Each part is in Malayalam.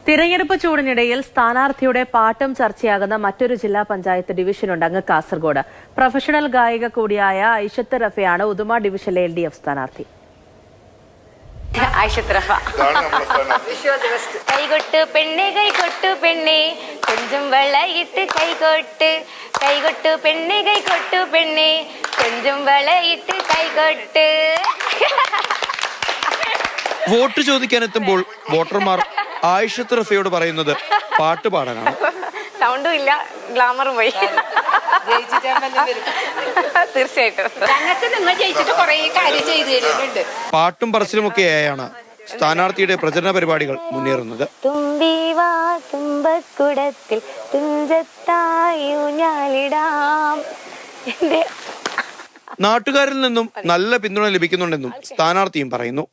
തിരഞ്ഞെടുപ്പ് ചൂടിനിടയിൽ സ്ഥാനാർത്ഥിയുടെ പാട്ടും ചർച്ചയാകുന്ന മറ്റൊരു ജില്ലാ പഞ്ചായത്ത് ഡിവിഷനുണ്ട് അങ്ങ് കാസർഗോഡ്. പ്രൊഫഷണൽ ഗായിക കൂടിയായ ഐഷത്ത് റഫയാണ് ഉദുമ ഡിവിഷനിലെ LDF സ്ഥാനാർത്ഥി. കൈകൊട്ട് പെണ്ണെ കൈകൊട്ടു പെണ്ണെ കൊഞ്ചും വളയിട്ട് കൈകൊട്ട് കൈകൊട്ടു പെണ്ണെ കൈകൊട്ടു പെണ്ണെ കൊഞ്ചും വളയിട്ട് കൈകൊട്ട്. വോട്ട് ചോദിക്കാനെത്തുമ്പോൾ വോട്ടർമാർ ആയിഷത്ത് റഫയോട് പറയുന്നത് പാട്ട് പാടാനാണ്. സൗണ്ടും ഇല്ല, ഗ്ലാമറും പോയി. തീർച്ചയായിട്ടും പാട്ടും പറച്ചിലുമൊക്കെയായാണ് സ്ഥാനാർത്ഥിയുടെ പ്രചരണ പരിപാടികൾ മുന്നേറുന്നത്. തുമ്പിവാ തുമ്പക്കുടത്തിൽ തുഞ്ചത്തായി ഊഞ്ഞാലിടാം. നാട്ടുകാരിൽ നിന്നും നല്ല പിന്തുണ ലഭിക്കുന്നുണ്ടെന്നും സ്ഥാനാർത്ഥിയും പറയുന്നു.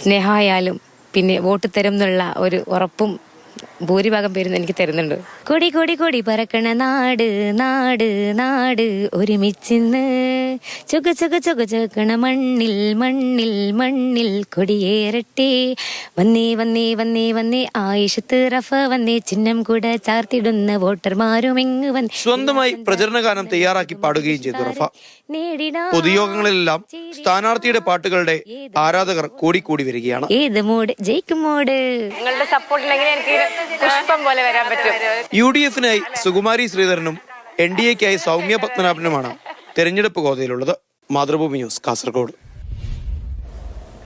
സ്നേഹമായാലും പിന്നെ വോട്ട് തരും എന്നുള്ള ഒരു ഉറപ്പും ഭൂരിഭാഗം പേരും എനിക്ക് തരുന്നുണ്ട്. കൊടി കൊടി കൊടി പറക്കണ നാട് നാട് നാട് ഒരുമിച്ചിന്ന് ചുക ചുക ചുക ചുകണ മണ്ണിൽ മണ്ണിൽ മണ്ണിൽ കൊടിയേറട്ടെ. വന്നേ വന്നേ വന്നേ വന്നേ ആയിഷത്ത് റഫ വന്നേ ചിഹ്നം കൂടെ ചാർത്തിടുന്ന വോട്ടർമാരും എങ്ങ് വന്ന്. സ്വന്തമായി പ്രചരണ ഗാനം തയ്യാറാക്കി പാടുകയും ചെയ്തു റഫ. പൊതുയോഗങ്ങളിലെല്ലാം സ്ഥാനാർത്ഥിയുടെ പാട്ടുകളുടെ ആരാധകർ കൂടിക്കൂടി വരികയാണ്. ഏത് മോഡ് ജയിക്കും മോഡ്. നിങ്ങളുടെ സപ്പോർട്ടിലെങ്കിൽ എനിക്ക് പുഷ്പം പോലെ വരാൻ പറ്റും. UDF-നായി സുകുമാരി ശ്രീധരനും NDA-ക്കായി സൗമ്യ പത്മനാഭനുമാണ് തെരഞ്ഞെടുപ്പ് ഗോതയിലുള്ളത്. മാതൃഭൂമി ന്യൂസ്, കാസർഗോഡ്.